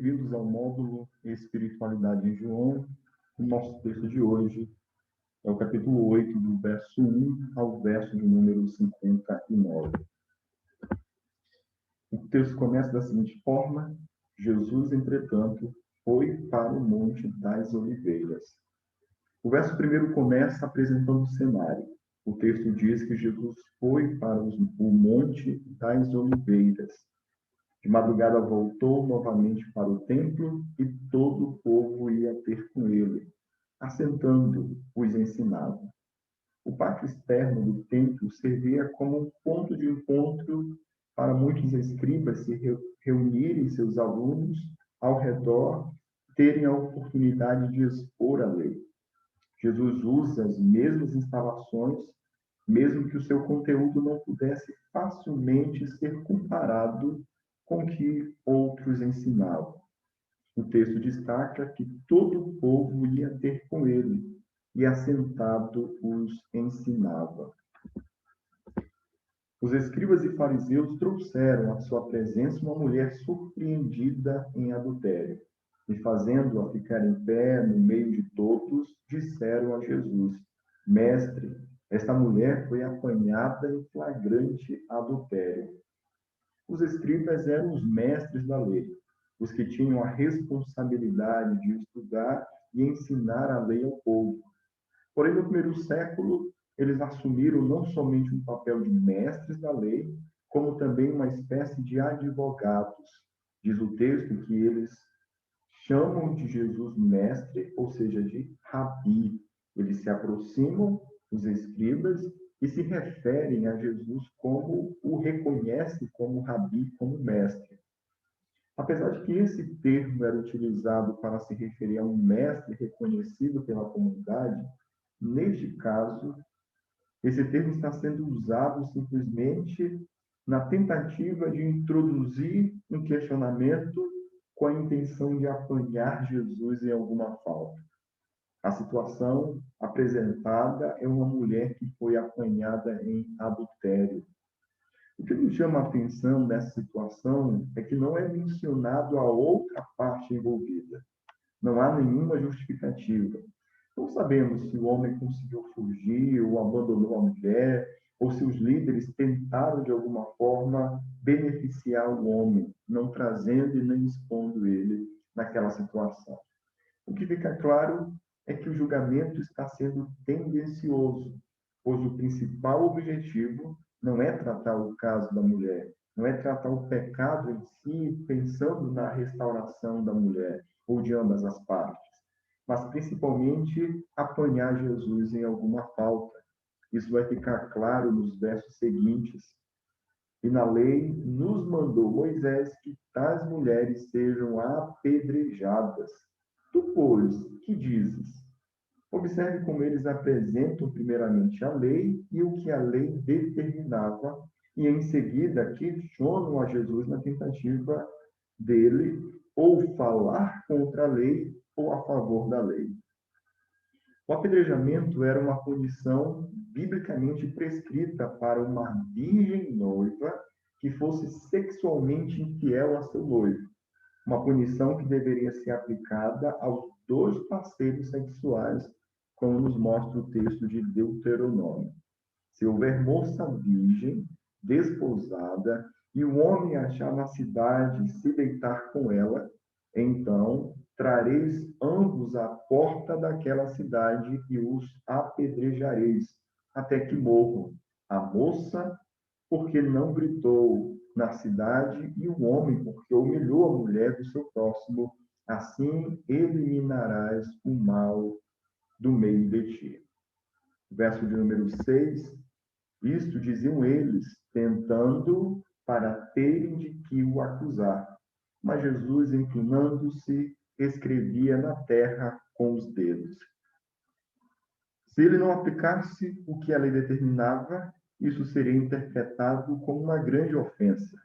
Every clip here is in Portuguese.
Bem-vindos ao módulo Espiritualidade em João. O nosso texto de hoje é o capítulo 8, do verso 1 ao verso de número 59. O texto começa da seguinte forma: Jesus, entretanto, foi para o Monte das Oliveiras. O verso primeiro começa apresentando o cenário. O texto diz que Jesus foi para o Monte das Oliveiras. De madrugada voltou novamente para o templo e todo o povo ia ter com ele. Assentando, os ensinava. O pátio externo do templo servia como um ponto de encontro para muitos escribas se reunirem seus alunos ao redor, terem a oportunidade de expor a lei. Jesus usa as mesmas instalações, mesmo que o seu conteúdo não pudesse facilmente ser comparado com o que outros ensinavam. O texto destaca que todo o povo ia ter com ele, e assentado os ensinava. Os escribas e fariseus trouxeram à sua presença uma mulher surpreendida em adultério, e fazendo-a ficar em pé no meio de todos, disseram a Jesus: Mestre, esta mulher foi apanhada em flagrante adultério. Os escribas eram os mestres da lei, os que tinham a responsabilidade de estudar e ensinar a lei ao povo. Porém, no primeiro século, eles assumiram não somente um papel de mestres da lei, como também uma espécie de advogados. Diz o texto que eles chamam de Jesus mestre, ou seja, de rabi. Eles se aproximam, os escribas, e se referem a Jesus como o reconhecem como rabi, como mestre. Apesar de que esse termo era utilizado para se referir a um mestre reconhecido pela comunidade, neste caso, esse termo está sendo usado simplesmente na tentativa de introduzir um questionamento com a intenção de apanhar Jesus em alguma falta. A situação apresentada é uma mulher que foi apanhada em adultério. O que nos chama a atenção nessa situação é que não é mencionado a outra parte envolvida. Não há nenhuma justificativa. Não sabemos se o homem conseguiu fugir ou abandonou a mulher, ou se os líderes tentaram, de alguma forma, beneficiar o homem, não trazendo e nem expondo ele naquela situação. O que fica claro é que o julgamento está sendo tendencioso, pois o principal objetivo não é tratar o caso da mulher, não é tratar o pecado em si, pensando na restauração da mulher ou de ambas as partes, mas principalmente apanhar Jesus em alguma falta. Isso vai ficar claro nos versos seguintes. E na lei nos mandou Moisés que tais mulheres sejam apedrejadas. Tu, pois, que dizes? Observe como eles apresentam primeiramente a lei e o que a lei determinava, e em seguida questionam a Jesus na tentativa dele ou falar contra a lei ou a favor da lei. O apedrejamento era uma punição biblicamente prescrita para uma virgem noiva que fosse sexualmente infiel a seu noivo. Uma punição que deveria ser aplicada aos dois parceiros sexuais, como nos mostra o texto de Deuteronômio. Se houver moça virgem, desposada, e o homem achar na cidade e se deitar com ela, então trareis ambos à porta daquela cidade e os apedrejareis, até que morram. A moça, porque não gritou na cidade, e o homem, porque humilhou a mulher do seu próximo. Assim eliminarás o mal do meio de ti. Verso de número 6. Isto diziam eles, tentando para terem de que o acusar. Mas Jesus, inclinando-se, escrevia na terra com os dedos. Se ele não aplicasse o que a lei determinava, isso seria interpretado como uma grande ofensa,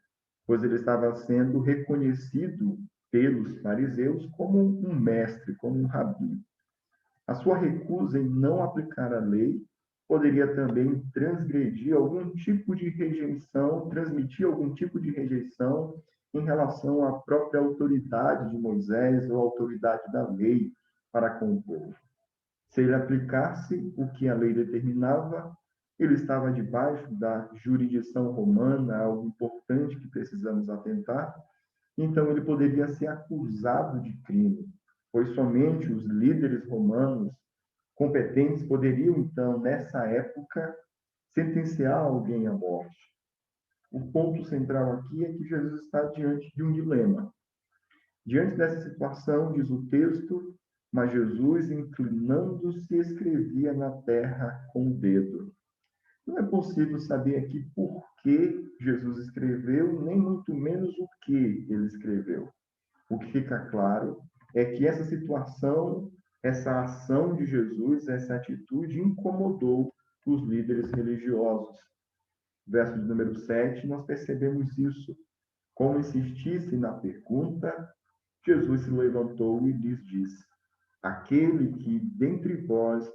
pois ele estava sendo reconhecido pelos fariseus como um mestre, como um rabi. A sua recusa em não aplicar a lei poderia também transmitir algum tipo de rejeição em relação à própria autoridade de Moisés ou autoridade da lei para com o povo. Se ele aplicasse o que a lei determinava, ele estava debaixo da jurisdição romana, algo importante que precisamos atentar, então ele poderia ser acusado de crime, pois somente os líderes romanos competentes poderiam, então, nessa época, sentenciar alguém à morte. O ponto central aqui é que Jesus está diante de um dilema. Diante dessa situação, diz o texto, mas Jesus, inclinando-se, escrevia na terra com o dedo. Não é possível saber aqui por que Jesus escreveu, nem muito menos o que ele escreveu. O que fica claro é que essa situação, essa ação de Jesus, essa atitude incomodou os líderes religiosos. Verso de número 7, nós percebemos isso. Como insistisse na pergunta, Jesus se levantou e lhes disse: aquele que dentre vós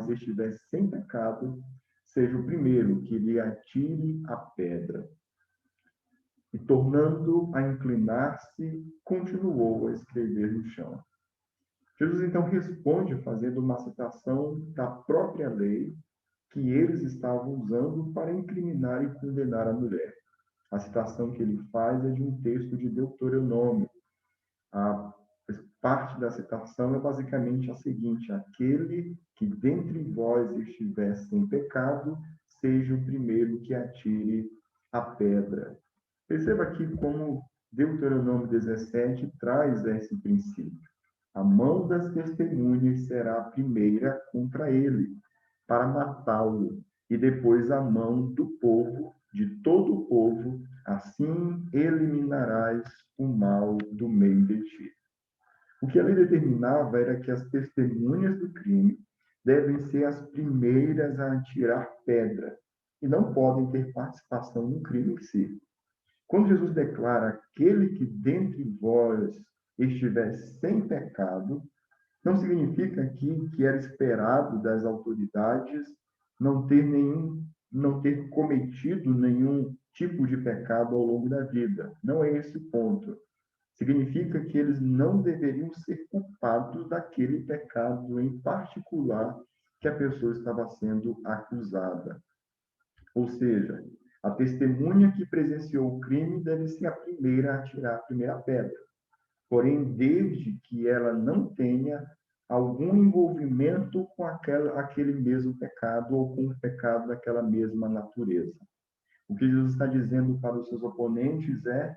estiver sem pecado, seja o primeiro que lhe atire a pedra. E tornando a inclinar-se, continuou a escrever no chão. Jesus então responde fazendo uma citação da própria lei que eles estavam usando para incriminar e condenar a mulher. A citação que ele faz é de um texto de Deuteronômio. A parte da citação é basicamente a seguinte: aquele que dentre vós estiver sem pecado, seja o primeiro que atire a pedra. Perceba aqui como Deuteronômio 17 traz esse princípio. A mão das testemunhas será a primeira contra ele, para matá-lo, e depois a mão do povo, de todo o povo, assim eliminarás o mal do meio de ti. O que a lei determinava era que as testemunhas do crime devem ser as primeiras a atirar pedra e não podem ter participação no crime em si. Quando Jesus declara aquele que dentre vós estiver sem pecado, não significa aqui que era esperado das autoridades não ter cometido nenhum tipo de pecado ao longo da vida. Não é esse o ponto. Significa que eles não deveriam ser culpados daquele pecado em particular que a pessoa estava sendo acusada. Ou seja, a testemunha que presenciou o crime deve ser a primeira a atirar a primeira pedra. Porém, desde que ela não tenha algum envolvimento com aquele mesmo pecado ou com o pecado daquela mesma natureza. O que Jesus está dizendo para os seus oponentes é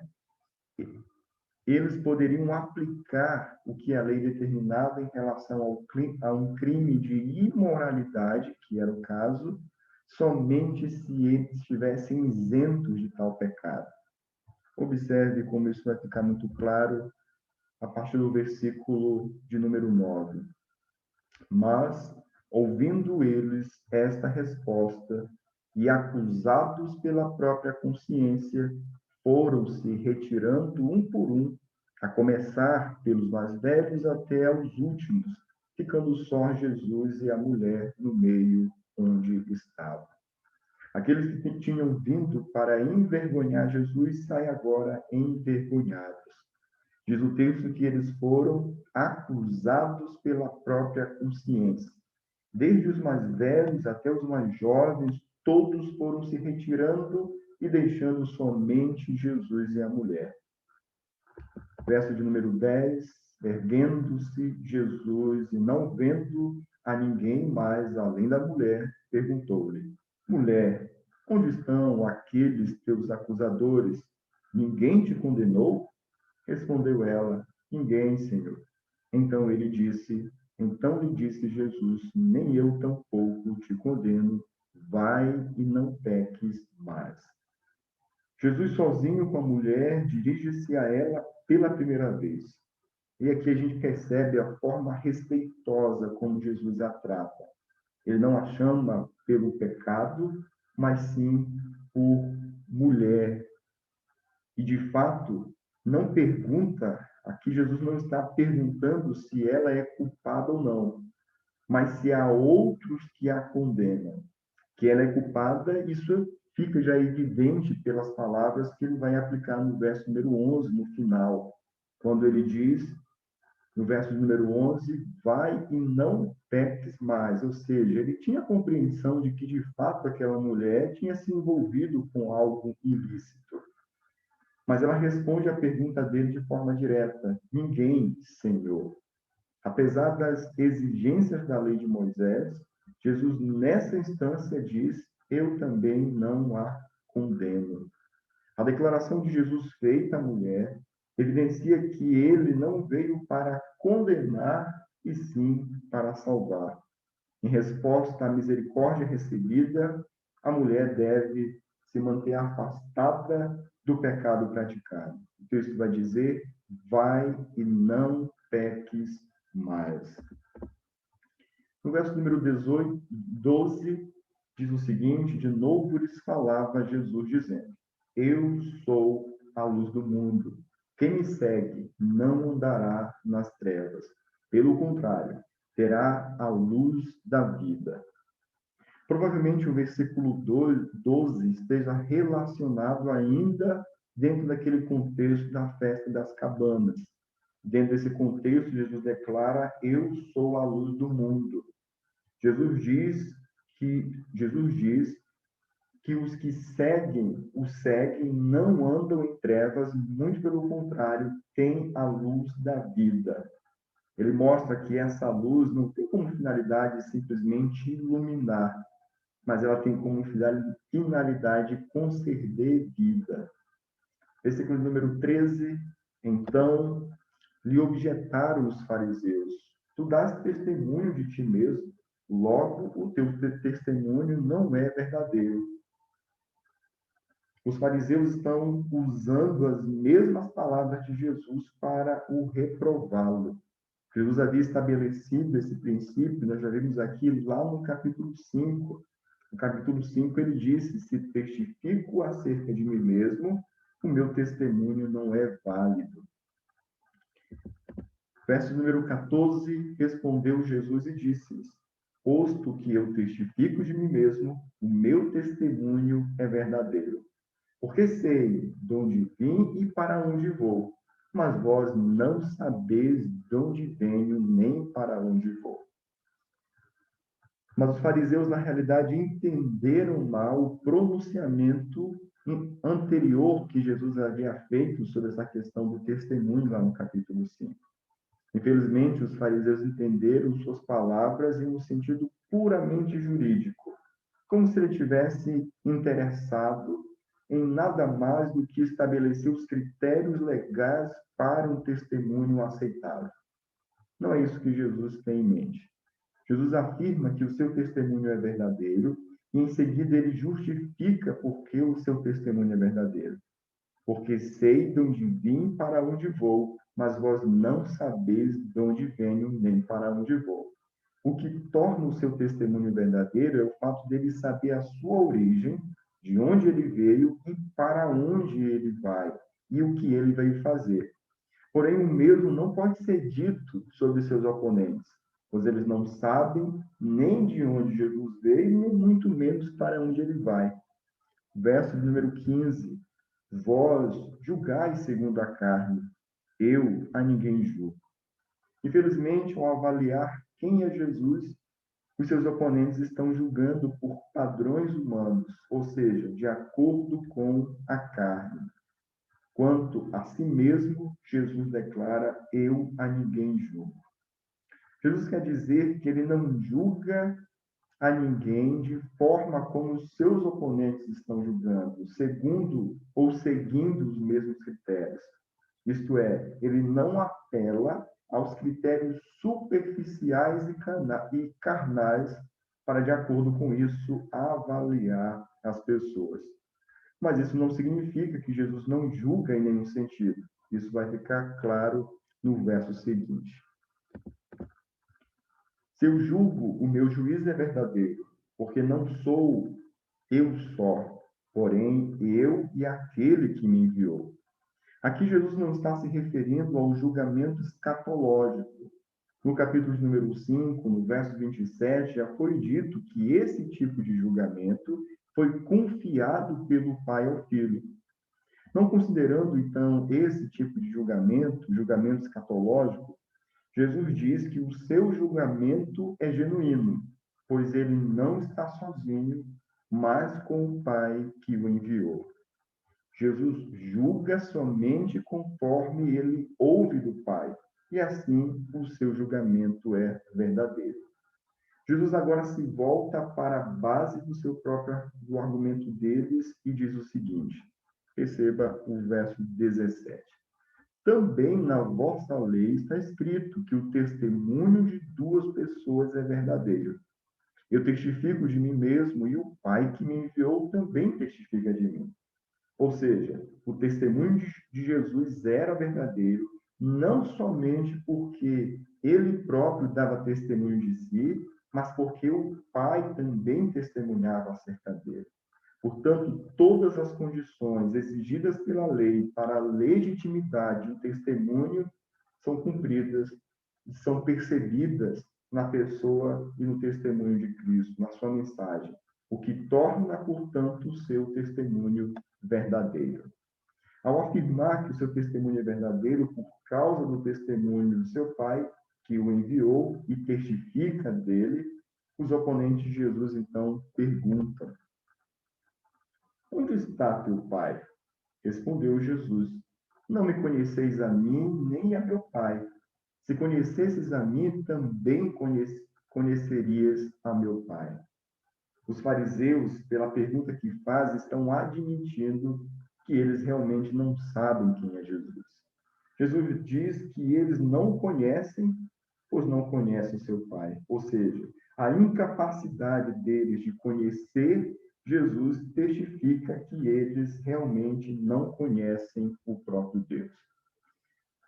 eles poderiam aplicar o que a lei determinava em relação a um crime de imoralidade, que era o caso, somente se eles estivessem isentos de tal pecado. Observe como isso vai ficar muito claro a partir do versículo de número 9. Mas, ouvindo eles esta resposta e acusados pela própria consciência, foram-se retirando um por um, a começar pelos mais velhos até aos últimos, ficando só Jesus e a mulher no meio onde estava. Aqueles que tinham vindo para envergonhar Jesus saem agora envergonhados. Diz o texto que eles foram acusados pela própria consciência. Desde os mais velhos até os mais jovens, todos foram se retirando e deixando somente Jesus e a mulher. Verso de número 10, erguendo-se Jesus e não vendo a ninguém mais além da mulher, perguntou-lhe: mulher, onde estão aqueles teus acusadores? Ninguém te condenou? Respondeu ela: ninguém, Senhor. Então lhe disse Jesus: nem eu tampouco te condeno. Vai e não peques mais. Jesus, sozinho com a mulher, dirige-se a ela pela primeira vez. E aqui a gente percebe a forma respeitosa como Jesus a trata. Ele não a chama pelo pecado, mas sim por mulher. E, de fato, não pergunta, aqui Jesus não está perguntando se ela é culpada ou não, mas se há outros que a condenam. Que ela é culpada, isso fica já evidente pelas palavras que ele vai aplicar no verso número 11, no final, quando ele diz, no verso número 11, vai e não peques mais. Ou seja, ele tinha compreensão de que, de fato, aquela mulher tinha se envolvido com algo ilícito. Mas ela responde à pergunta dele de forma direta: ninguém, Senhor. Apesar das exigências da lei de Moisés, Jesus, nessa instância, diz: eu também não a condeno. A declaração de Jesus feita à mulher evidencia que ele não veio para condenar, e sim para salvar. Em resposta à misericórdia recebida, a mulher deve se manter afastada do pecado praticado. O texto vai dizer: vai e não peques mais. No verso número 18, 12, diz o seguinte: de novo lhes falava Jesus, dizendo: eu sou a luz do mundo. Quem me segue não andará nas trevas. Pelo contrário, terá a luz da vida. Provavelmente o versículo 12 esteja relacionado ainda dentro daquele contexto da festa das cabanas. Dentro desse contexto, Jesus declara: eu sou a luz do mundo. Jesus diz que os que o seguem, não andam em trevas, muito pelo contrário, têm a luz da vida. Ele mostra que essa luz não tem como finalidade simplesmente iluminar, mas ela tem como finalidade conceder vida. Versículo número 13. Então lhe objetaram os fariseus: tu dás testemunho de ti mesmo, logo o teu testemunho não é verdadeiro. Os fariseus estão usando as mesmas palavras de Jesus para o reprová-lo. Jesus havia estabelecido esse princípio, nós já vimos aqui lá no capítulo 5. No capítulo 5 ele disse: se testifico acerca de mim mesmo, o meu testemunho não é válido. Verso número 14, respondeu Jesus e disse-lhes: posto que eu testifico de mim mesmo, o meu testemunho é verdadeiro. Porque sei de onde vim e para onde vou, mas vós não sabeis de onde venho nem para onde vou. Mas os fariseus, na realidade, entenderam mal o pronunciamento anterior que Jesus havia feito sobre essa questão do testemunho lá no capítulo 5. Infelizmente, os fariseus entenderam suas palavras em um sentido puramente jurídico, como se ele tivesse interessado em nada mais do que estabelecer os critérios legais para um testemunho aceitável. Não é isso que Jesus tem em mente. Jesus afirma que o seu testemunho é verdadeiro e, em seguida, ele justifica por que o seu testemunho é verdadeiro. Porque sei de onde vim para onde vou, mas vós não sabeis de onde venho nem para onde vou. O que torna o seu testemunho verdadeiro é o fato dele saber a sua origem, de onde ele veio e para onde ele vai, e o que ele veio fazer. Porém, o mesmo não pode ser dito sobre seus oponentes, pois eles não sabem nem de onde Jesus veio, nem muito menos para onde ele vai. Verso número 15. Vós julgais segundo a carne, eu a ninguém julgo. Infelizmente, ao avaliar quem é Jesus, os seus oponentes estão julgando por padrões humanos, ou seja, de acordo com a carne. Quanto a si mesmo, Jesus declara: eu a ninguém julgo. Jesus quer dizer que ele não julga a ninguém de forma como os seus oponentes estão julgando, segundo ou seguindo os mesmos critérios. Isto é, ele não apela aos critérios superficiais e carnais para, de acordo com isso, avaliar as pessoas. Mas isso não significa que Jesus não julga em nenhum sentido. Isso vai ficar claro no verso seguinte. Se eu julgo, o meu juízo é verdadeiro, porque não sou eu só, porém eu e aquele que me enviou. Aqui Jesus não está se referindo ao julgamento escatológico. No capítulo número 5, no verso 27, já foi dito que esse tipo de julgamento foi confiado pelo Pai ao Filho. Não considerando, então, esse tipo de julgamento escatológico, Jesus diz que o seu julgamento é genuíno, pois ele não está sozinho, mas com o Pai que o enviou. Jesus julga somente conforme ele ouve do Pai, e assim o seu julgamento é verdadeiro. Jesus agora se volta para a base do argumento deles e diz o seguinte: receba o verso 17. Também na vossa lei está escrito que o testemunho de duas pessoas é verdadeiro. Eu testifico de mim mesmo e o Pai que me enviou também testifica de mim. Ou seja, o testemunho de Jesus era verdadeiro, não somente porque ele próprio dava testemunho de si, mas porque o Pai também testemunhava acerca dele. Portanto, todas as condições exigidas pela lei para a legitimidade do testemunho são cumpridas e são percebidas na pessoa e no testemunho de Cristo, na sua mensagem, o que torna, portanto, o seu testemunho verdadeiro. Ao afirmar que o seu testemunho é verdadeiro por causa do testemunho do seu Pai, que o enviou e testifica dele, os oponentes de Jesus, então, perguntam: onde está teu Pai? Respondeu Jesus: não me conheceis a mim, nem a meu Pai. Se conhecesses a mim, também conhecerias a meu Pai. Os fariseus, pela pergunta que faz, estão admitindo que eles realmente não sabem quem é Jesus. Jesus diz que eles não o conhecem, pois não conhecem seu Pai. Ou seja, a incapacidade deles de conhecer Jesus testifica que eles realmente não conhecem o próprio Deus.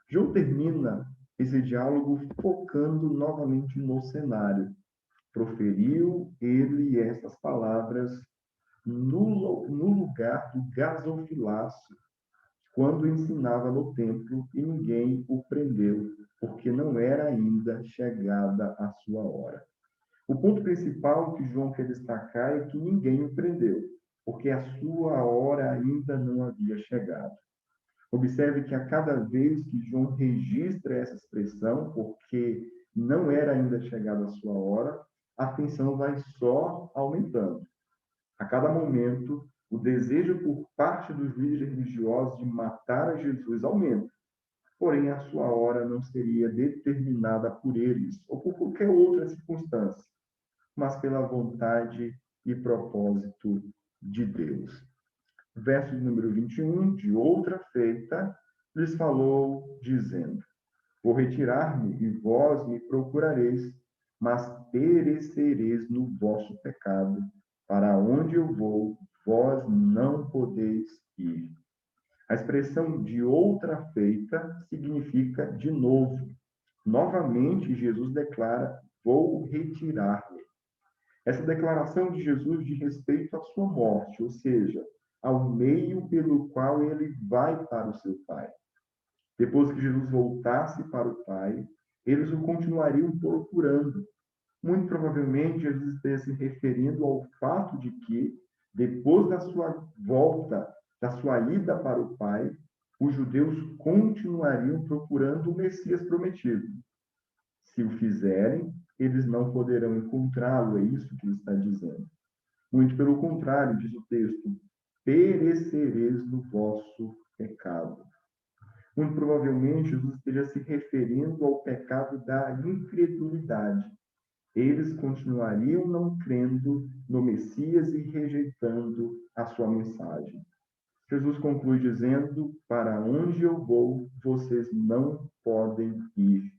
João termina esse diálogo focando novamente no cenário. Proferiu ele essas palavras no lugar do gasofilácio, quando ensinava no templo e ninguém o prendeu, porque não era ainda chegada a sua hora. O ponto principal que João quer destacar é que ninguém o prendeu, porque a sua hora ainda não havia chegado. Observe que a cada vez que João registra essa expressão, porque não era ainda chegada a sua hora, a tensão vai só aumentando. A cada momento, o desejo por parte dos líderes religiosos de matar a Jesus aumenta. Porém, a sua hora não seria determinada por eles ou por qualquer outra circunstância, mas pela vontade e propósito de Deus. Verso de número 21, de outra feita, lhes falou, dizendo: vou retirar-me e vós me procurareis, mas perecereis no vosso pecado. Para onde eu vou, vós não podeis ir. A expressão de outra feita significa de novo. Novamente, Jesus declara: vou retirar-me. Essa declaração de Jesus diz respeito à sua morte, ou seja, ao meio pelo qual ele vai para o seu Pai. Depois que Jesus voltasse para o Pai, eles o continuariam procurando. Muito provavelmente, Jesus esteja se referindo ao fato de que, depois da sua volta, da sua ida para o Pai, os judeus continuariam procurando o Messias prometido. Se o fizerem, eles não poderão encontrá-lo, é isso que ele está dizendo. Muito pelo contrário, diz o texto: perecereis no vosso pecado. Muito provavelmente, Jesus esteja se referindo ao pecado da incredulidade. Eles continuariam não crendo no Messias e rejeitando a sua mensagem. Jesus conclui dizendo: para onde eu vou, vocês não podem ir.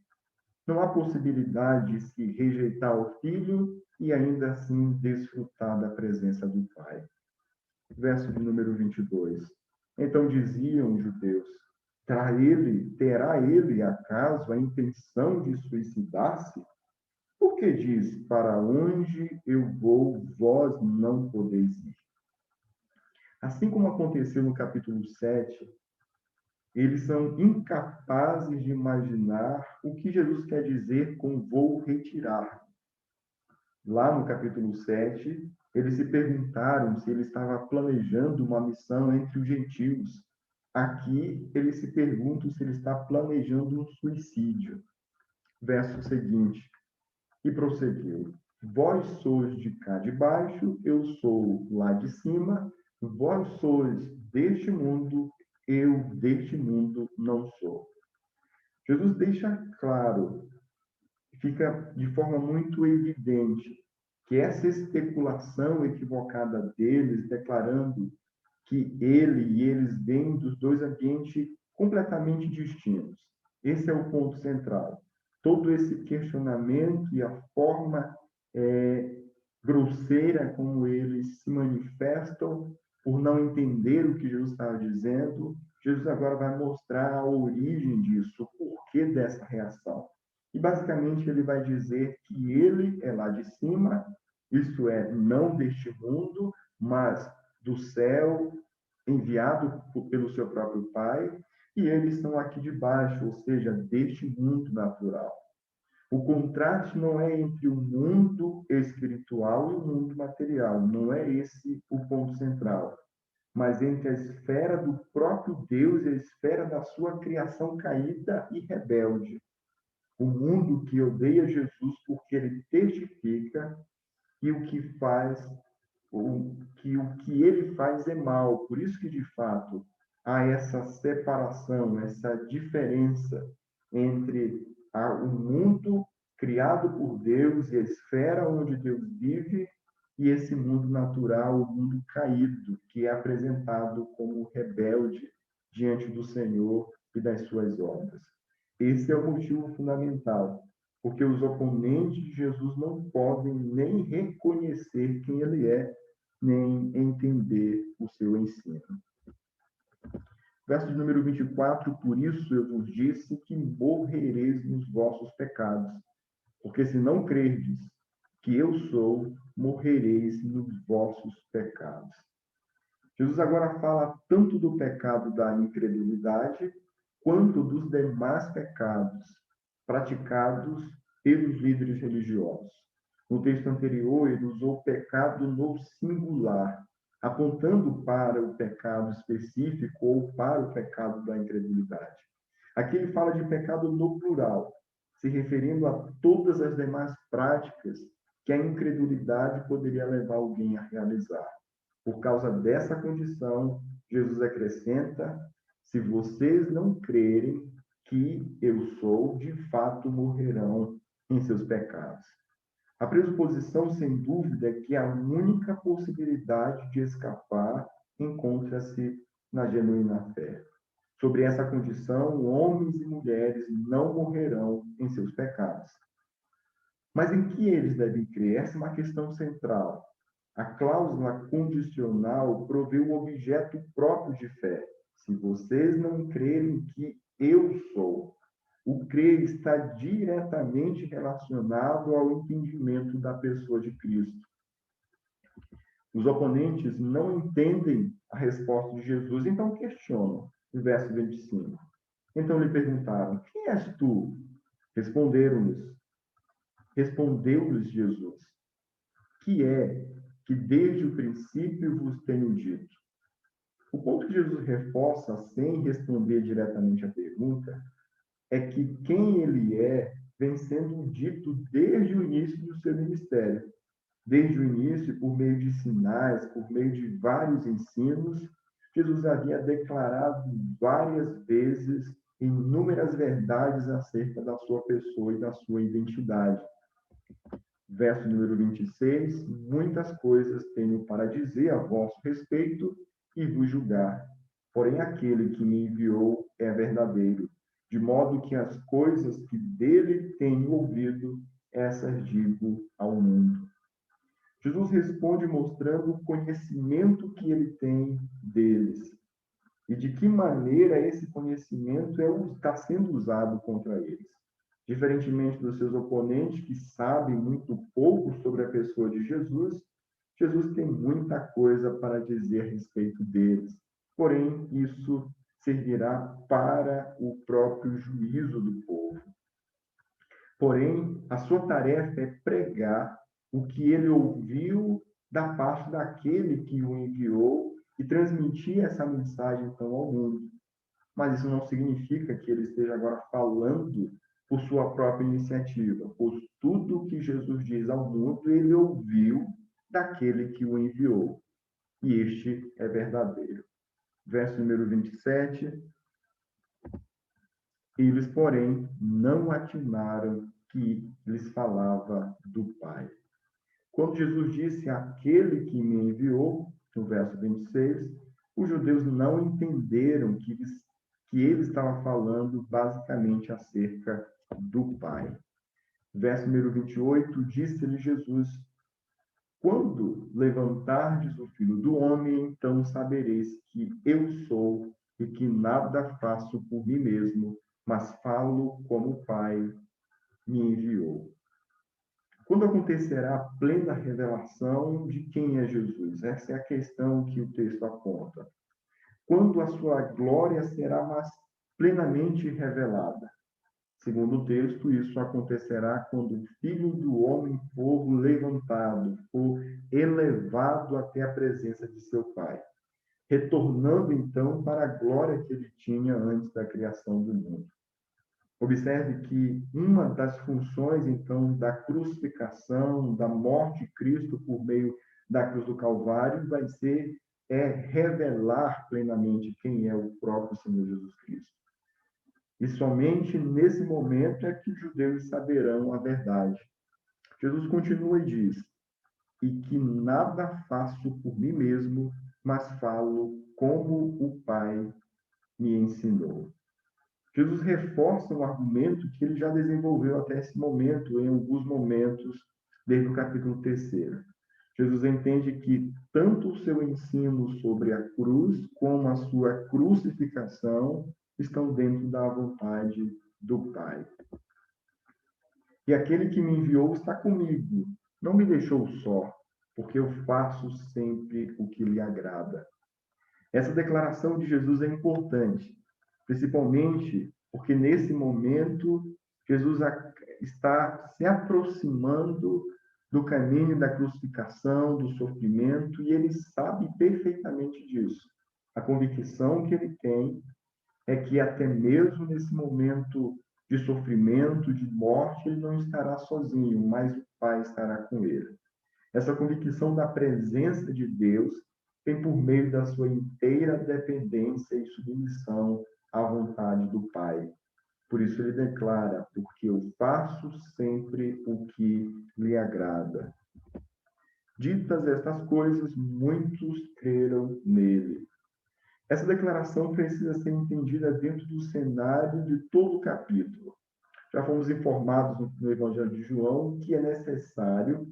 Não há possibilidade de se rejeitar o Filho e ainda assim desfrutar da presença do Pai. Verso de número 22. Então diziam os judeus: terá ele acaso a intenção de suicidar-se? Por que diz: para onde eu vou, vós não podeis ir? Assim como aconteceu no capítulo 7, eles são incapazes de imaginar o que Jesus quer dizer com vou retirar. Lá no capítulo 7, Eles se perguntaram se ele estava planejando uma missão entre os gentios. Aqui, eles se perguntam se ele está planejando um suicídio. Verso seguinte: e prosseguiu: vós sois de cá de baixo, eu sou lá de cima, vós sois deste mundo, eu deste mundo não sou. Jesus deixa claro, fica de forma muito evidente, que essa especulação equivocada deles, declarando que ele e eles vêm dos dois ambientes completamente distintos. Esse é o ponto central. Todo esse questionamento e a forma grosseira como eles se manifestam por não entender o que Jesus estava dizendo, Jesus agora vai mostrar a origem disso, o porquê dessa reação. E basicamente ele vai dizer que ele é lá de cima, isso é, não deste mundo, mas do céu, enviado pelo seu próprio Pai, e eles estão aqui de baixo, ou seja, deste mundo natural. O contraste não é entre o mundo espiritual e o mundo material, não é esse o ponto central, mas entre a esfera do próprio Deus e a esfera da sua criação caída e rebelde. O mundo que odeia Jesus porque ele testifica e o que faz o que ele faz é mal. Por isso que, de fato, há essa separação, essa diferença entre o mundo criado por Deus e a esfera onde Deus vive e esse mundo natural, o mundo caído, que é apresentado como rebelde diante do Senhor e das suas obras. Esse é o motivo fundamental, porque os oponentes de Jesus não podem nem reconhecer quem ele é, nem entender o seu ensino. Verso de número 24: por isso eu vos disse que morrereis nos vossos pecados, porque se não crerdes que eu sou, morrereis nos vossos pecados. Jesus agora fala tanto do pecado da incredulidade, quanto dos demais pecados praticados pelos líderes religiosos. No texto anterior, ele usou o pecado no singular, apontando para o pecado específico ou para o pecado da incredulidade. Aqui ele fala de pecado no plural, se referindo a todas as demais práticas que a incredulidade poderia levar alguém a realizar. Por causa dessa condição, Jesus acrescenta: se vocês não crerem que eu sou, de fato morrerão em seus pecados. A pressuposição, sem dúvida, é que a única possibilidade de escapar encontra-se na genuína fé. Sobre essa condição, homens e mulheres não morrerão em seus pecados. Mas em que eles devem crer? Essa é uma questão central. A cláusula condicional provê o objeto próprio de fé. Se vocês não crerem que eu sou, o crer está diretamente relacionado ao entendimento da pessoa de Cristo. Os oponentes não entendem a resposta de Jesus, então questionam. No verso 25. Então lhe perguntaram: quem és tu? Respondeu-lhes Jesus: que é que desde o princípio vos tenho dito. O ponto que Jesus reforça, sem responder diretamente à pergunta, é que quem ele é vem sendo dito desde o início do seu ministério. Desde o início, por meio de sinais, por meio de vários ensinos, Jesus havia declarado várias vezes inúmeras verdades acerca da sua pessoa e da sua identidade. Verso número 26, muitas coisas tenho para dizer a vosso respeito e vos julgar. Porém, aquele que me enviou é verdadeiro, de modo que as coisas que dele tenho ouvido, essas digo ao mundo. Jesus responde mostrando o conhecimento que ele tem deles e de que maneira esse conhecimento está sendo usado contra eles. Diferentemente dos seus oponentes, que sabem muito pouco sobre a pessoa de Jesus, Jesus tem muita coisa para dizer a respeito deles. Porém, isso servirá para o próprio juízo do povo. Porém, a sua tarefa é pregar o que ele ouviu da parte daquele que o enviou e transmitir essa mensagem, então, ao mundo. Mas isso não significa que ele esteja agora falando por sua própria iniciativa, pois tudo o que Jesus diz ao mundo, ele ouviu daquele que o enviou. E este é verdadeiro. Verso número 27. Eles, porém, não atinaram que lhes falava do Pai. Quando Jesus disse aquele que me enviou, no verso 26, os judeus não entenderam que ele estava falando basicamente acerca do Pai. Verso número 28, disse-lhe Jesus: quando levantardes o Filho do Homem, então sabereis que eu sou e que nada faço por mim mesmo, mas falo como o Pai me enviou. Quando acontecerá a plena revelação de quem é Jesus? Essa é a questão que o texto aponta. Quando a sua glória será mais plenamente revelada? Segundo o texto, isso acontecerá quando o Filho do Homem for levantado, for elevado até a presença de seu Pai, retornando então para a glória que ele tinha antes da criação do mundo. Observe que uma das funções, então, da crucificação, da morte de Cristo por meio da cruz do Calvário, vai ser revelar plenamente quem é o próprio Senhor Jesus Cristo. E somente nesse momento é que os judeus saberão a verdade. Jesus continua e diz: e que nada faço por mim mesmo, mas falo como o Pai me ensinou. Jesus reforça um argumento que ele já desenvolveu até esse momento, em alguns momentos, desde o capítulo 3. Jesus entende que tanto o seu ensino sobre a cruz, como a sua crucificação, estão dentro da vontade do Pai. E aquele que me enviou está comigo, não me deixou só, porque eu faço sempre o que lhe agrada. Essa declaração de Jesus é importante, principalmente porque nesse momento Jesus está se aproximando do caminho da crucificação, do sofrimento, e ele sabe perfeitamente disso. A convicção que ele tem é que até mesmo nesse momento de sofrimento, de morte, ele não estará sozinho, mas o Pai estará com ele. Essa convicção da presença de Deus vem por meio da sua inteira dependência e submissão à vontade do Pai. Por isso ele declara: porque eu faço sempre o que lhe agrada. Ditas estas coisas, muitos creram nele. Essa declaração precisa ser entendida dentro do cenário de todo o capítulo. Já fomos informados no Evangelho de João que é necessário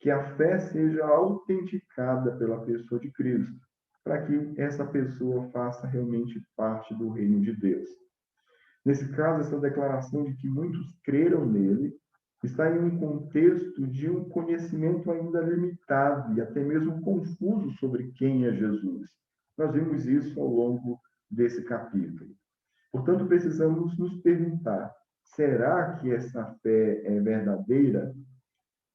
que a fé seja autenticada pela pessoa de Cristo, para que essa pessoa faça realmente parte do reino de Deus. Nesse caso, essa declaração de que muitos creram nele está em um contexto de um conhecimento ainda limitado e até mesmo confuso sobre quem é Jesus. Nós vimos isso ao longo desse capítulo. Portanto, precisamos nos perguntar: será que essa fé é verdadeira?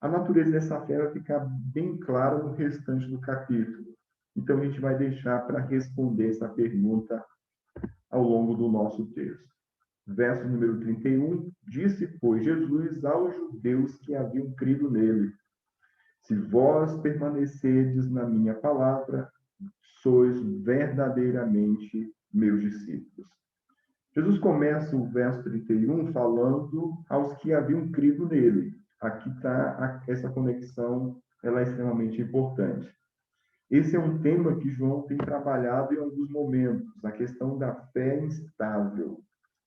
A natureza dessa fé vai ficar bem clara no restante do capítulo. Então, a gente vai deixar para responder essa pergunta ao longo do nosso texto. Verso número 31, disse, pois, Jesus aos judeus que haviam crido nele: se vós permanecerdes na minha palavra, sois verdadeiramente meus discípulos. Jesus começa o verso 31 falando aos que haviam crido nele. Aqui está essa conexão, ela é extremamente importante. Esse é um tema que João tem trabalhado em alguns momentos, a questão da fé instável.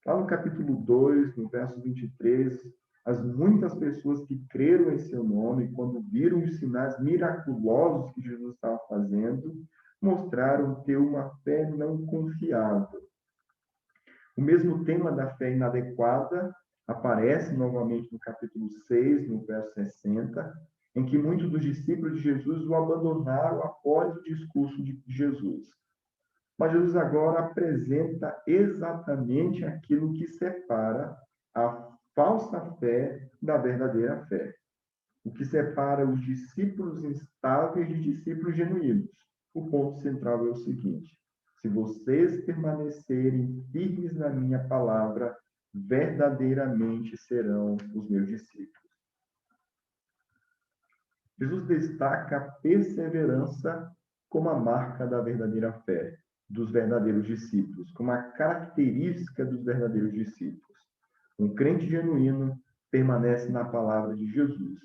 Lá no capítulo 2, no verso 23, as muitas pessoas que creram em seu nome, quando viram os sinais miraculosos que Jesus estava fazendo, mostraram ter uma fé não confiável. O mesmo tema da fé inadequada aparece novamente no capítulo 6, no verso 60, em que muitos dos discípulos de Jesus o abandonaram após o discurso de Jesus. Mas Jesus agora apresenta exatamente aquilo que separa a falsa fé da verdadeira fé. o que separa os discípulos instáveis de discípulos genuínos. O ponto central é o seguinte: se vocês permanecerem firmes na minha palavra, verdadeiramente serão os meus discípulos. Jesus destaca a perseverança como a marca da verdadeira fé, dos verdadeiros discípulos, como a característica dos verdadeiros discípulos. Um crente genuíno permanece na palavra de Jesus.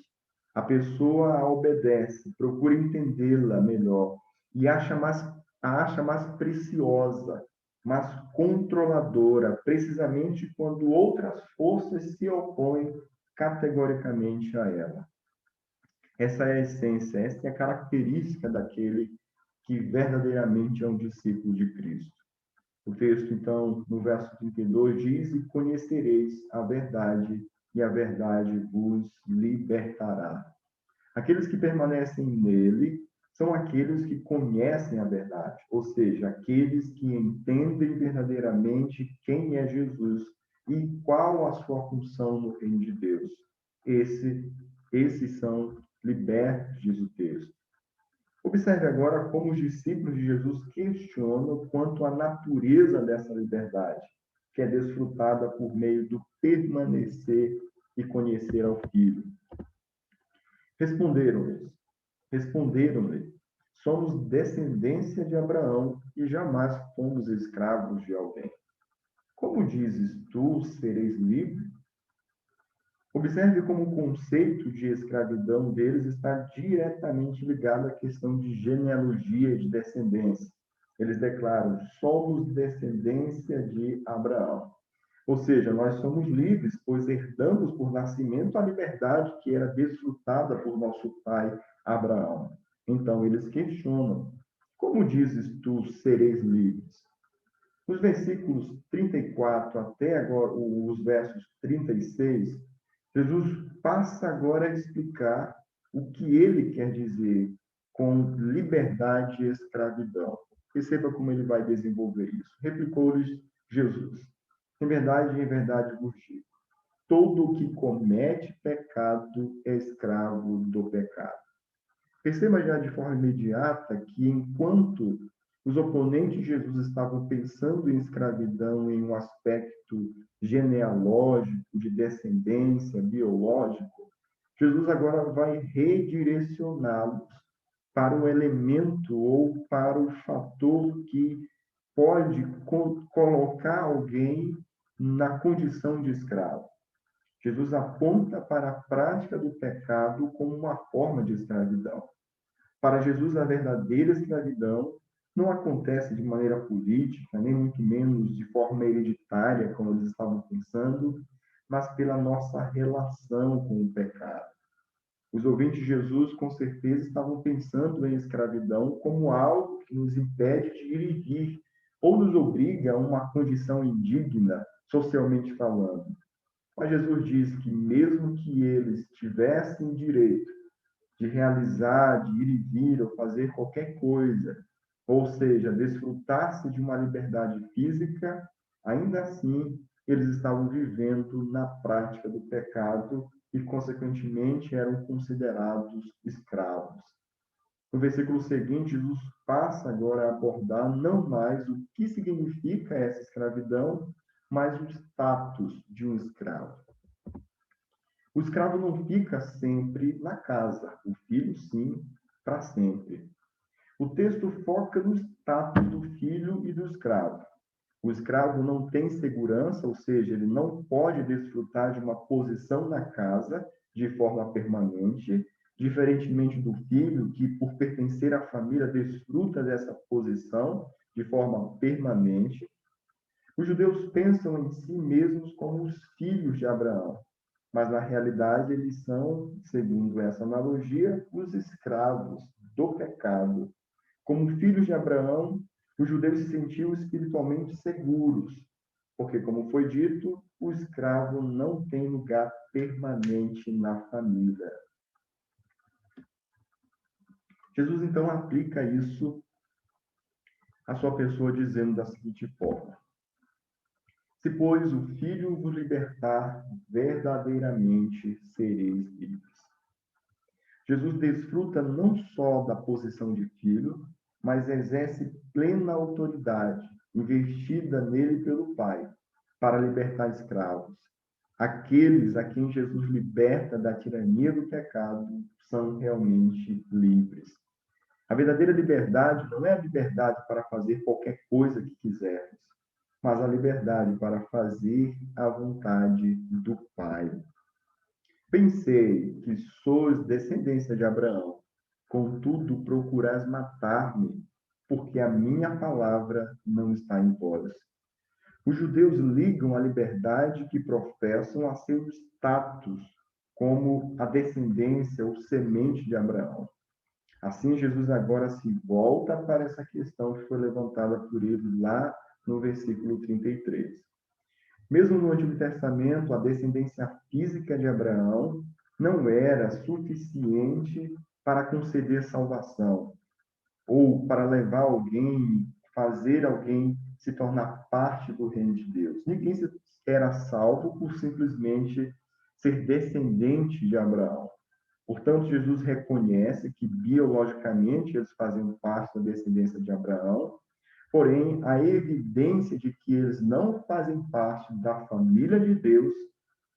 A pessoa a obedece, procura entendê-la melhor e a acha mais preciosa, mais controladora, precisamente quando outras forças se opõem categoricamente a ela. Essa é a essência, essa é a característica daquele que verdadeiramente é um discípulo de Cristo. O texto, então, no verso 32, diz: E conhecereis a verdade, e a verdade vos libertará. Aqueles que permanecem nele são aqueles que conhecem a verdade, ou seja, aqueles que entendem verdadeiramente quem é Jesus e qual a sua função no reino de Deus. Esses são libertos, diz o texto. Observe agora como os discípulos de Jesus questionam quanto à natureza dessa liberdade, que é desfrutada por meio do permanecer e conhecer ao Filho. Responderam-lhe, somos descendência de Abraão e jamais fomos escravos de alguém. Como dizes tu, sereis livre? Observe como o conceito de escravidão deles está diretamente ligado à questão de genealogia e de descendência. Eles declaram: somos descendência de Abraão. Ou seja, nós somos livres, pois herdamos por nascimento a liberdade que era desfrutada por nosso pai Abraão. Então, eles questionam: como dizes tu, sereis livres? Nos versículos 34 até agora, os versos 36, Jesus passa agora a explicar o que ele quer dizer com liberdade e escravidão. Perceba como ele vai desenvolver isso. Replicou-lhes Jesus: em verdade vos digo, todo o que comete pecado é escravo do pecado. Perceba já de forma imediata que, enquanto os oponentes de Jesus estavam pensando em escravidão em um aspecto genealógico, de descendência, biológico, Jesus agora vai redirecioná-los para o elemento ou para o fator que pode colocar alguém na condição de escravo. Jesus aponta para a prática do pecado como uma forma de escravidão. Para Jesus, a verdadeira escravidão não acontece de maneira política, nem muito menos de forma hereditária, como eles estavam pensando, mas pela nossa relação com o pecado. Os ouvintes de Jesus, com certeza, estavam pensando em escravidão como algo que nos impede de ir e vir, ou nos obriga a uma condição indigna, socialmente falando. Mas Jesus diz que, mesmo que eles tivessem direito de realizar, de ir e vir ou fazer qualquer coisa, ou seja, desfrutar-se de uma liberdade física, ainda assim eles estavam vivendo na prática do pecado e, consequentemente, eram considerados escravos. No versículo seguinte, Jesus passa agora a abordar não mais o que significa essa escravidão, mas o status de um escravo. O escravo não fica sempre na casa, o filho, sim, para sempre. O texto foca no status do filho e do escravo. O escravo não tem segurança, ou seja, ele não pode desfrutar de uma posição na casa de forma permanente, diferentemente do filho, que, por pertencer à família, desfruta dessa posição de forma permanente. Os judeus pensam em si mesmos como os filhos de Abraão, mas na realidade eles são, segundo essa analogia, os escravos do pecado. Como filhos de Abraão, os judeus se sentiam espiritualmente seguros, porque, como foi dito, o escravo não tem lugar permanente na família. Jesus, então, aplica isso à sua pessoa, dizendo da seguinte forma: se, pois, o Filho vos libertar, verdadeiramente sereis livres. Jesus desfruta não só da posição de filho, mas exerce plena autoridade, investida nele pelo Pai, para libertar escravos. Aqueles a quem Jesus liberta da tirania do pecado são realmente livres. A verdadeira liberdade não é a liberdade para fazer qualquer coisa que quisermos, mas a liberdade para fazer a vontade do Pai. Pensei que sois descendência de Abraão, contudo procurais matar-me, porque a minha palavra não está em vós. Os judeus ligam a liberdade que professam a seu status como a descendência ou semente de Abraão. Assim, Jesus agora se volta para essa questão que foi levantada por ele lá no versículo 33. Mesmo no Antigo Testamento, a descendência física de Abraão não era suficiente para conceder salvação ou para levar alguém, fazer alguém se tornar parte do reino de Deus. Ninguém era salvo por simplesmente ser descendente de Abraão. Portanto, Jesus reconhece que biologicamente eles fazem parte da descendência de Abraão, porém, a evidência de que eles não fazem parte da família de Deus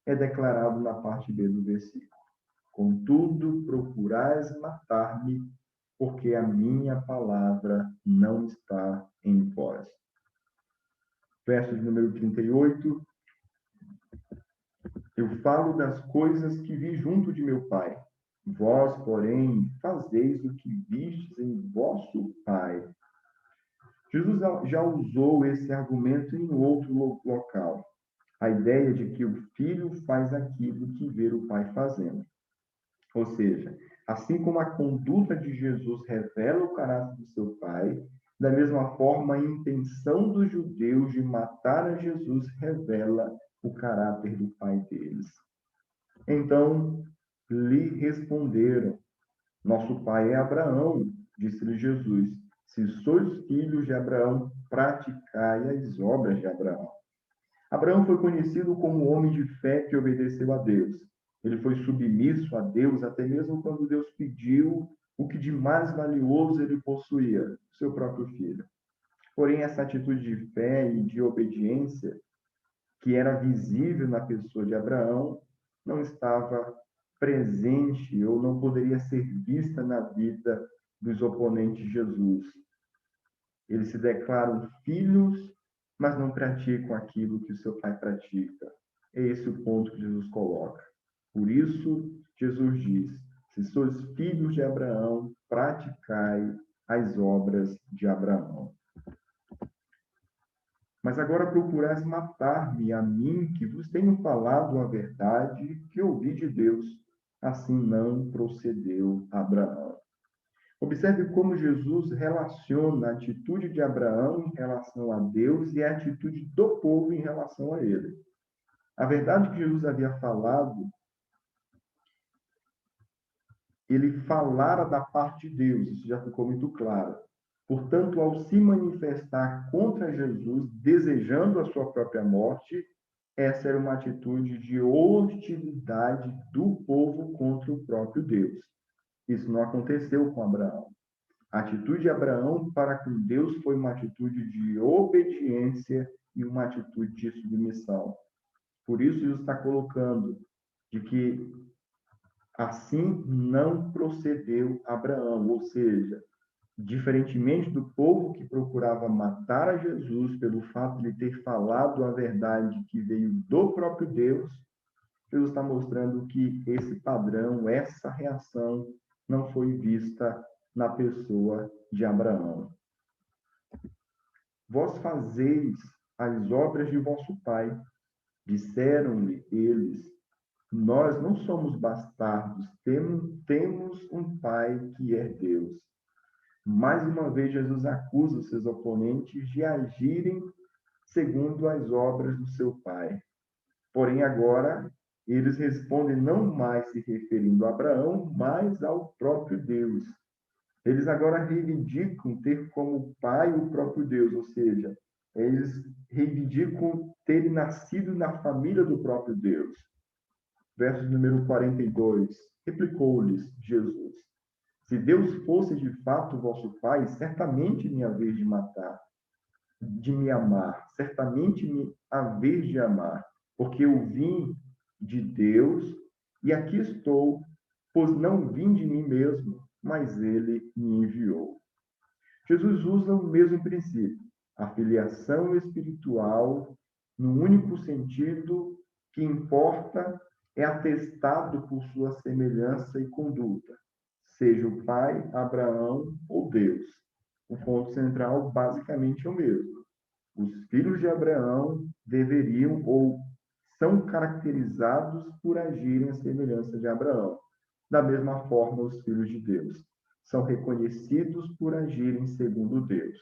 é declarado na parte B do versículo. Contudo, procurais matar-me, porque a minha palavra não está em vós. Verso de número 38. Eu falo das coisas que vi junto de meu Pai. Vós, porém, fazeis o que vistes em vosso Pai. Jesus já usou esse argumento em outro local. A ideia de que o filho faz aquilo que vê o pai fazendo. Ou seja, assim como a conduta de Jesus revela o caráter do seu pai, da mesma forma a intenção dos judeus de matar a Jesus revela o caráter do pai deles. Então, lhe responderam: nosso pai é Abraão, disse-lhe Jesus. Se sois filhos de Abraão, praticai as obras de Abraão. Abraão foi conhecido como homem de fé que obedeceu a Deus. Ele foi submisso a Deus até mesmo quando Deus pediu o que de mais valioso ele possuía, seu próprio filho. Porém, essa atitude de fé e de obediência, que era visível na pessoa de Abraão, não estava presente ou não poderia ser vista na vida dos oponentes de Jesus. Eles se declaram filhos, mas não praticam aquilo que o seu pai pratica. É esse o ponto que Jesus coloca. Por isso, Jesus diz: se sois filhos de Abraão, praticai as obras de Abraão. Mas agora procurais matar-me a mim, que vos tenho falado a verdade que ouvi de Deus. Assim não procedeu Abraão. Observe como Jesus relaciona a atitude de Abraão em relação a Deus e a atitude do povo em relação a ele. A verdade que Jesus havia falado, ele falara da parte de Deus, isso já ficou muito claro. Portanto, ao se manifestar contra Jesus, desejando a sua própria morte, essa era uma atitude de hostilidade do povo contra o próprio Deus. Isso não aconteceu com Abraão. A atitude de Abraão para com Deus foi uma atitude de obediência e uma atitude de submissão. Por isso, Jesus está colocando de que assim não procedeu Abraão, ou seja, diferentemente do povo que procurava matar a Jesus pelo fato de ter falado a verdade que veio do próprio Deus, Jesus está mostrando que esse padrão, essa reação, não foi vista na pessoa de Abraão. Vós fazeis as obras de vosso pai, disseram-lhe eles. Nós não somos bastardos, temos um pai que é Deus. Mais uma vez, Jesus acusa os seus oponentes de agirem segundo as obras do seu pai. Porém, agora, eles respondem não mais se referindo a Abraão, mas ao próprio Deus. Eles agora reivindicam ter como pai o próprio Deus, ou seja, eles reivindicam terem nascido na família do próprio Deus. verso número 42. Replicou-lhes Jesus: Se Deus fosse de fato vosso Pai, certamente me haveis de matar, de me amar, certamente me haveis de amar, porque eu vim de Deus e aqui estou, pois não vim de mim mesmo, mas ele me enviou. Jesus usa o mesmo princípio, a filiação espiritual, no único sentido que importa é atestado por sua semelhança e conduta, seja o pai, Abraão ou Deus. O ponto central basicamente é o mesmo. Os filhos de Abraão deveriam ou são caracterizados por agirem à semelhança de Abraão. Da mesma forma, os filhos de Deus são reconhecidos por agirem segundo Deus.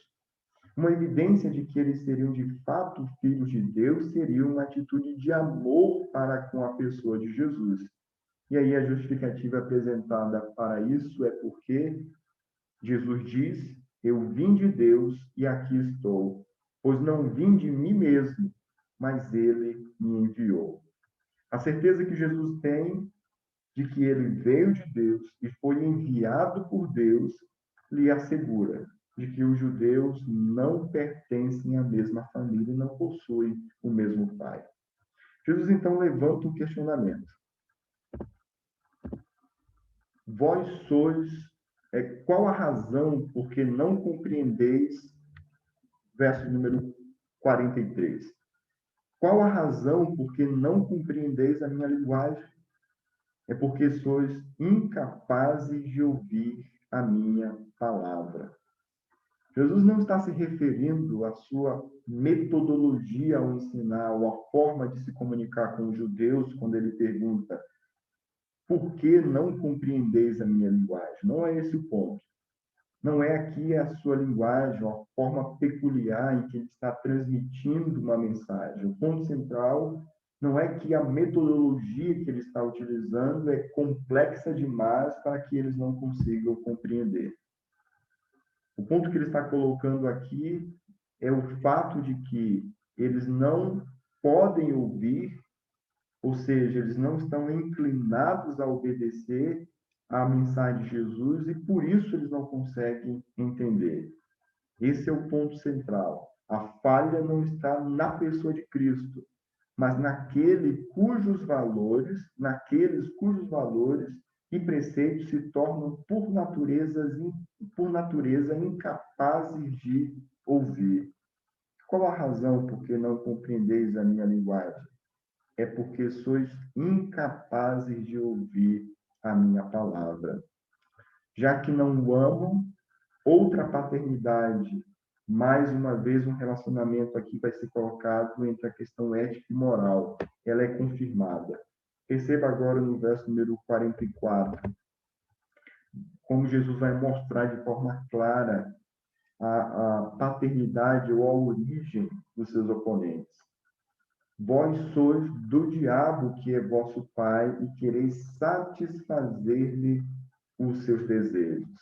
Uma evidência de que eles seriam de fato filhos de Deus seria uma atitude de amor para com a pessoa de Jesus. E aí a justificativa apresentada para isso é porque Jesus diz: Eu vim de Deus e aqui estou, pois não vim de mim mesmo, mas ele me enviou. A certeza que Jesus tem de que ele veio de Deus e foi enviado por Deus lhe assegura de que os judeus não pertencem à mesma família e não possuem o mesmo pai. Jesus então levanta um questionamento. Vós sois, qual a razão por que não compreendeis, verso número 43. Qual a razão por que não compreendeis a minha linguagem? É porque sois incapazes de ouvir a minha palavra. Jesus não está se referindo à sua metodologia ao ensinar, ou à forma de se comunicar com os judeus, quando ele pergunta: por que não compreendeis a minha linguagem? Não é esse o ponto. Não é aqui a sua linguagem, a forma peculiar em que ele está transmitindo uma mensagem. O ponto central não é que a metodologia que ele está utilizando é complexa demais para que eles não consigam compreender. O ponto que ele está colocando aqui é o fato de que eles não podem ouvir, ou seja, eles não estão inclinados a obedecer à mensagem de Jesus e por isso eles não conseguem entender. Esse é o ponto central. A falha não está na pessoa de Cristo, mas naqueles cujos valores e preceitos se tornam por natureza incapazes de ouvir. Qual a razão por que não compreendeis a minha linguagem? É porque sois incapazes de ouvir a minha palavra. Já que não o amam, outra paternidade, mais uma vez um relacionamento aqui vai ser colocado entre a questão ética e moral. Ela é confirmada. Perceba agora no verso número 44, como Jesus vai mostrar de forma clara a paternidade ou a origem dos seus oponentes. Vós sois do diabo, que é vosso pai, e quereis satisfazer-lhe os seus desejos.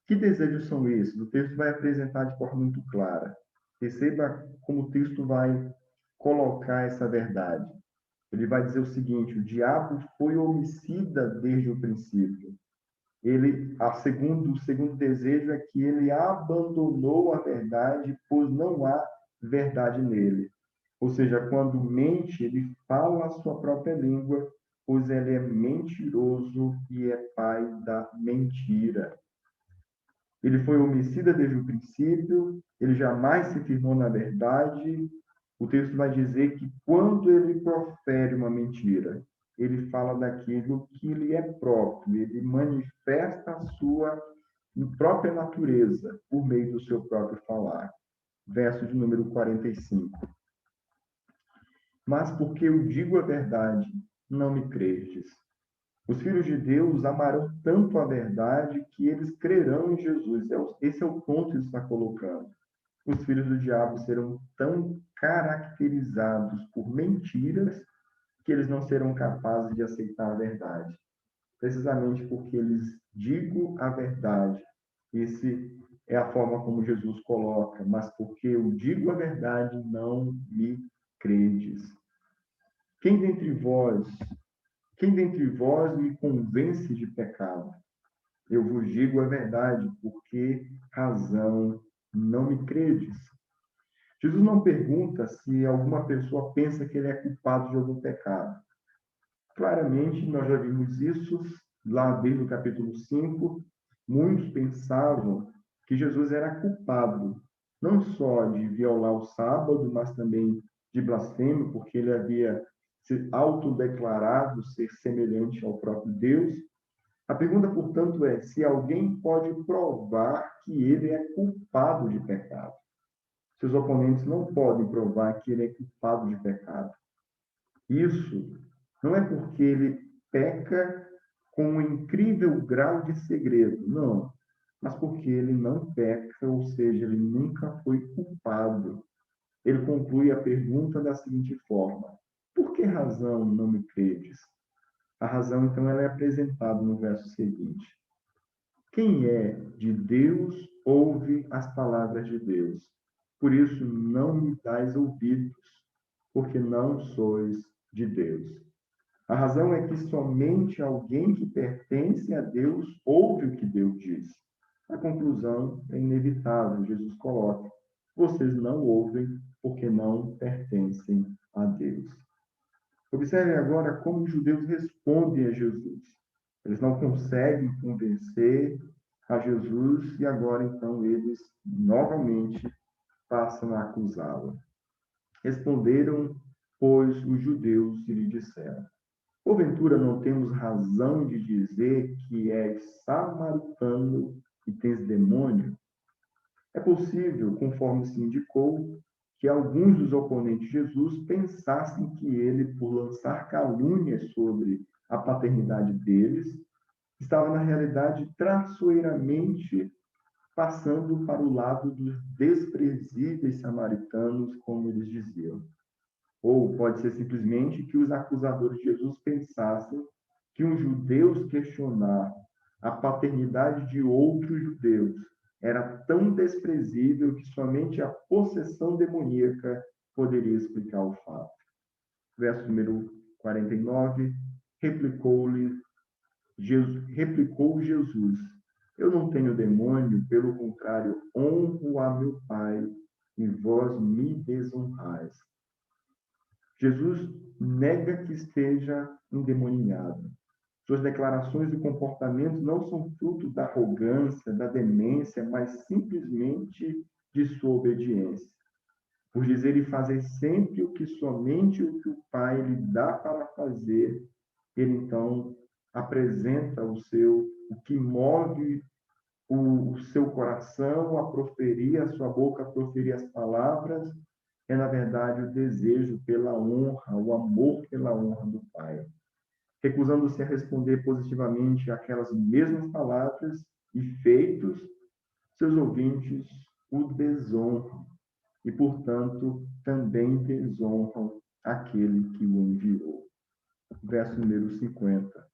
Que desejos são esses? O texto vai apresentar de forma muito clara. Perceba como o texto vai colocar essa verdade. Ele vai dizer o seguinte: o diabo foi homicida desde o princípio. O segundo desejo é que ele abandonou a verdade, pois não há verdade nele. Ou seja, quando mente, ele fala a sua própria língua, pois ele é mentiroso e é pai da mentira. Ele foi homicida desde o princípio, ele jamais se firmou na verdade. O texto vai dizer que quando ele profere uma mentira, ele fala daquilo que lhe é próprio, ele manifesta a sua própria natureza por meio do seu próprio falar. Verso de número 45. Mas porque eu digo a verdade, não me credes. Os filhos de Deus amarão tanto a verdade que eles crerão em Jesus. Esse é o ponto que ele está colocando. Os filhos do diabo serão tão caracterizados por mentiras que eles não serão capazes de aceitar a verdade. Precisamente porque eles digam a verdade. Esse é a forma como Jesus coloca. Mas porque eu digo a verdade, não me credes. Quem dentre vós, quem dentre vós me convence de pecado? Eu vos digo a verdade, porque razão não me credes. Jesus não pergunta se alguma pessoa pensa que ele é culpado de algum pecado. Claramente, nós já vimos isso lá desde o capítulo 5. Muitos pensavam que Jesus era culpado, não só de violar o sábado, mas também de blasfêmia, porque ele havia se autodeclarado ser semelhante ao próprio Deus. A pergunta, portanto, é se alguém pode provar que ele é culpado de pecado. Seus oponentes não podem provar que ele é culpado de pecado. Isso não é porque ele peca com um incrível grau de segredo, não, mas porque ele não peca, ou seja, ele nunca foi culpado. Ele conclui a pergunta da seguinte forma: por que razão não me credes? A razão, então, ela é apresentada no verso seguinte. Quem é de Deus ouve as palavras de Deus. Por isso não me dais ouvidos, porque não sois de Deus. A razão é que somente alguém que pertence a Deus ouve o que Deus diz. A conclusão é inevitável, Jesus coloca. Vocês não ouvem porque não pertencem a Deus. Observe agora como os judeus respondem a Jesus. Eles não conseguem convencer a Jesus e agora então eles novamente passam a acusá-lo. Responderam, pois, os judeus e lhe disseram: porventura não temos razão de dizer que és samaritano e tens demônio? É possível, conforme se indicou, que alguns dos oponentes de Jesus pensassem que ele, por lançar calúnias sobre a paternidade deles, estava, na realidade, traiçoeiramente passando para o lado dos desprezíveis samaritanos, como eles diziam. Ou pode ser simplesmente que os acusadores de Jesus pensassem que um judeu questionar a paternidade de outros judeus era tão desprezível que somente a possessão demoníaca poderia explicar o fato. Verso número 49, replicou Jesus: eu não tenho demônio, pelo contrário, honro a meu Pai, e vós me desonrais. Jesus nega que esteja endemoniado. Suas declarações e comportamentos não são fruto da arrogância, da demência, mas simplesmente de sua obediência. Por dizer e fazer sempre somente o que o Pai lhe dá para fazer, ele então apresenta o que move o seu coração a proferir, a sua boca a proferir as palavras, é, na verdade, o desejo pela honra, o amor pela honra do Pai. Recusando-se a responder positivamente aquelas mesmas palavras e feitos, seus ouvintes o desonram e, portanto, também desonram aquele que o enviou. Verso número 50.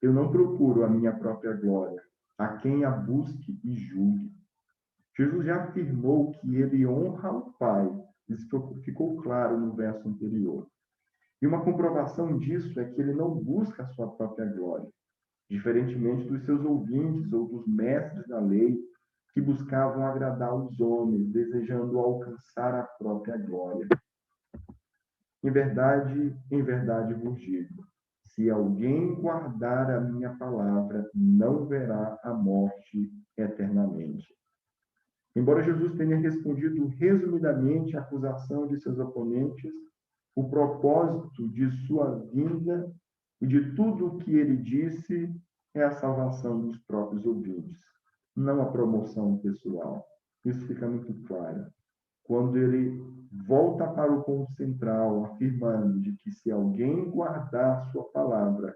Eu não procuro a minha própria glória, a quem a busque e julgue. Jesus já afirmou que ele honra o Pai. Isso ficou claro no verso anterior. E uma comprovação disso é que ele não busca a sua própria glória, diferentemente dos seus ouvintes ou dos mestres da lei, que buscavam agradar os homens, desejando alcançar a própria glória. Em verdade vos digo, se alguém guardar a minha palavra, não verá a morte eternamente. Embora Jesus tenha respondido resumidamente à acusação de seus oponentes, o propósito de sua vinda e de tudo o que ele disse é a salvação dos próprios ouvintes, não a promoção pessoal. Isso fica muito claro. Quando ele volta para o ponto central, afirmando de que se alguém guardar sua palavra,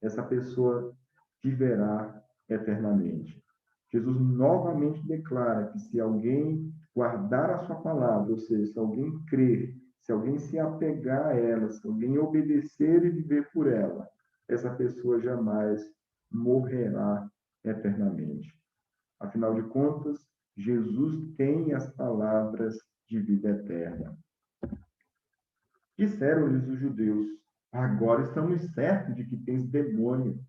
essa pessoa viverá eternamente. Jesus novamente declara que se alguém guardar a sua palavra, ou seja, se alguém crer, se alguém se apegar a ela, se alguém obedecer e viver por ela, essa pessoa jamais morrerá eternamente. Afinal de contas, Jesus tem as palavras de vida eterna. Disseram-lhes os judeus: agora estamos certos de que tens demônio.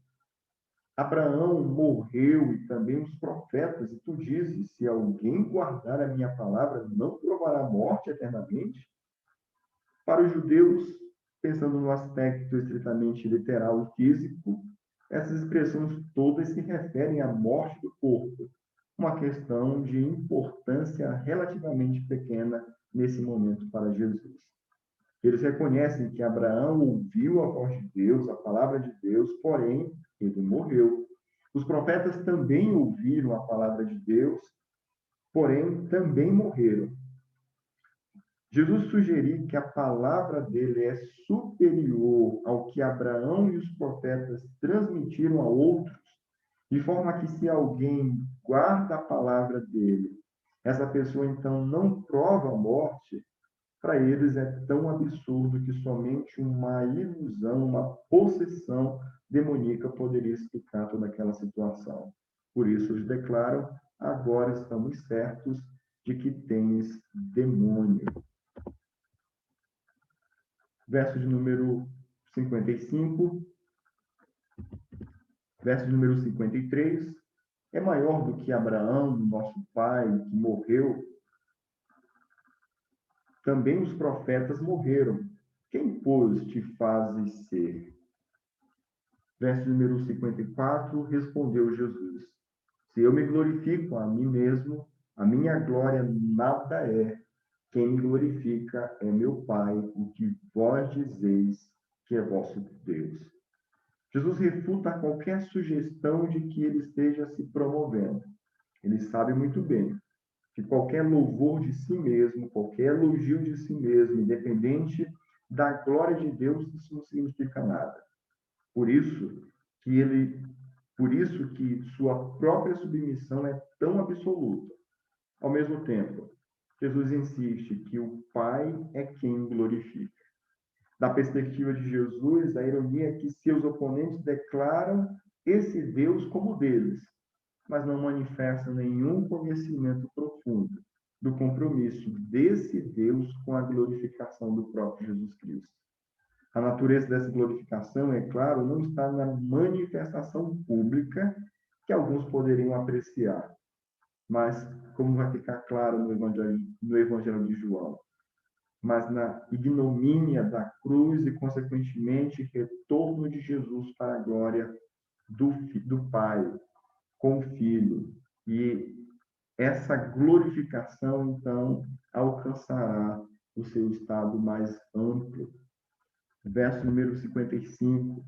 Abraão morreu e também os profetas, e tu dizes: se alguém guardar a minha palavra, não provará morte eternamente? Para os judeus, pensando no aspecto estritamente literal e físico, essas expressões todas se referem à morte do corpo, uma questão de importância relativamente pequena nesse momento para Jesus. Eles reconhecem que Abraão ouviu a voz de Deus, a palavra de Deus, porém, ele morreu. Os profetas também ouviram a palavra de Deus, porém, também morreram. Jesus sugeriu que a palavra dele é superior ao que Abraão e os profetas transmitiram a outros, de forma que se alguém guarda a palavra dele, essa pessoa então não prova a morte. Para eles é tão absurdo que somente uma ilusão, uma possessão demoníaca poderia explicar toda aquela situação. Por isso eles declaram: agora estamos certos de que tens demônio. Verso de número 55, verso de número 53. É maior do que Abraão, nosso pai, que morreu. Também os profetas morreram. Quem, pois, te fazes ser? Verso número 54, respondeu Jesus: se eu me glorifico a mim mesmo, a minha glória nada é. Quem me glorifica é meu Pai, o que vós dizeis que é vosso Deus. Jesus refuta qualquer sugestão de que ele esteja se promovendo. Ele sabe muito bem que qualquer louvor de si mesmo, qualquer elogio de si mesmo, independente da glória de Deus, isso não significa nada. Por isso que ele, por isso que sua própria submissão é tão absoluta. Ao mesmo tempo, Jesus insiste que o Pai é quem glorifica. Da perspectiva de Jesus, a ironia é que seus oponentes declaram esse Deus como deles, mas não manifestam nenhum conhecimento profundo do compromisso desse Deus com a glorificação do próprio Jesus Cristo. A natureza dessa glorificação, é claro, não está na manifestação pública que alguns poderiam apreciar, mas, como vai ficar claro no Evangelho de João, mas na ignomínia da cruz e, consequentemente, retorno de Jesus para a glória do Pai com o Filho. E essa glorificação, então, alcançará o seu estado mais amplo. Verso número 55.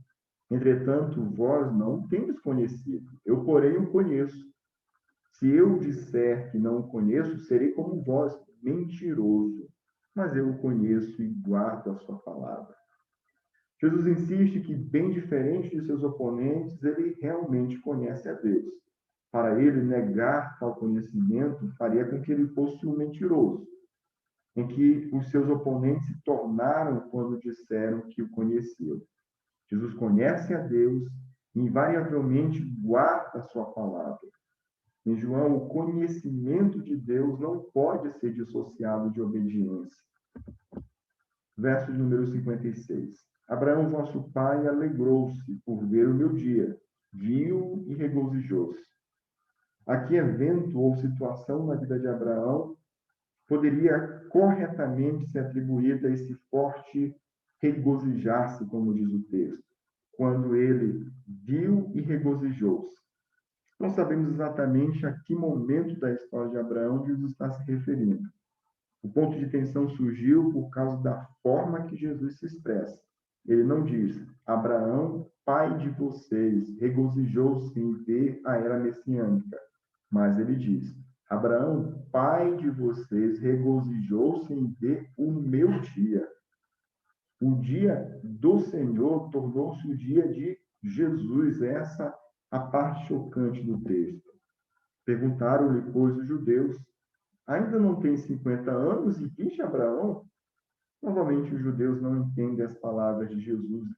Entretanto, vós não tendes conhecido, eu, porém, o conheço. Se eu disser que não o conheço, serei como vós, mentiroso. Mas eu o conheço e guardo a sua palavra. Jesus insiste que, bem diferente de seus oponentes, ele realmente conhece a Deus. Para ele, negar tal conhecimento faria com que ele fosse um mentiroso, em que os seus oponentes se tornaram quando disseram que o conheciam. Jesus conhece a Deus e invariavelmente guarda a sua palavra. Em João, o conhecimento de Deus não pode ser dissociado de obediência. Verso de número 56. Abraão, vosso pai, alegrou-se por ver o meu dia, viu e regozijou-se. Aqui, evento ou situação na vida de Abraão poderia corretamente ser atribuída a esse forte regozijar-se, como diz o texto, quando ele viu e regozijou-se. Não sabemos exatamente a que momento da história de Abraão Jesus está se referindo. O ponto de tensão surgiu por causa da forma que Jesus se expressa. Ele não diz: Abraão, pai de vocês, regozijou-se em ver a era messiânica. Mas ele diz: Abraão, pai de vocês, regozijou-se em ver o meu dia. O dia do Senhor tornou-se o dia de Jesus. Essa a parte chocante do texto. Perguntaram-lhe, pois, os judeus: ainda não tem 50 anos e viste Abraão? Novamente, os judeus não entendem as palavras de Jesus,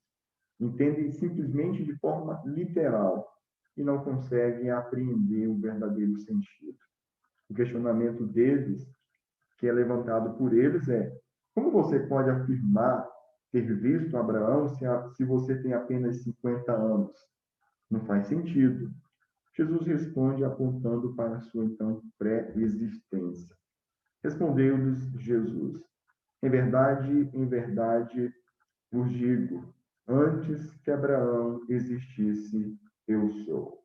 entendem simplesmente de forma literal e não conseguem apreender o verdadeiro sentido. O questionamento deles, que é levantado por eles, é: Como você pode afirmar ter visto Abraão se você tem apenas 50 anos? Não faz sentido. Jesus responde apontando para a sua então pré-existência. Respondeu-lhes Jesus: em verdade vos digo, antes que Abraão existisse, eu sou.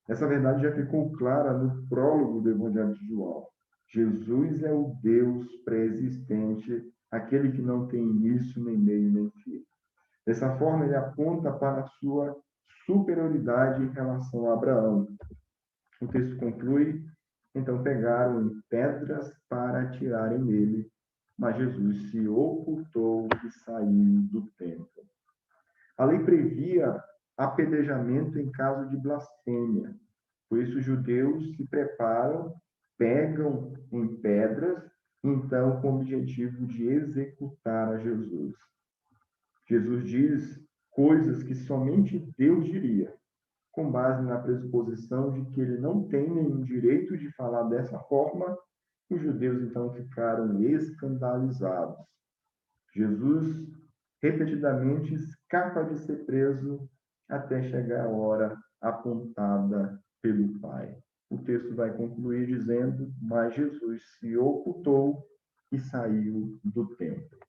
Essa verdade já ficou clara no prólogo do Evangelho de João. Jesus é o Deus pré-existente, aquele que não tem início, nem meio, nem fim. Dessa forma, ele aponta para a sua superioridade em relação a Abraão. O texto conclui: então pegaram em pedras para atirarem nele, mas Jesus se ocultou e saiu do templo. A lei previa apedrejamento em caso de blasfêmia. Por isso, os judeus se preparam, pegam em pedras, então, com o objetivo de executar a Jesus. Jesus diz coisas que somente Deus diria, com base na pressuposição de que ele não tem nenhum direito de falar dessa forma. Os judeus, então, ficaram escandalizados. Jesus repetidamente escapa de ser preso até chegar a hora apontada pelo Pai. O texto vai concluir dizendo: mas Jesus se ocultou e saiu do templo.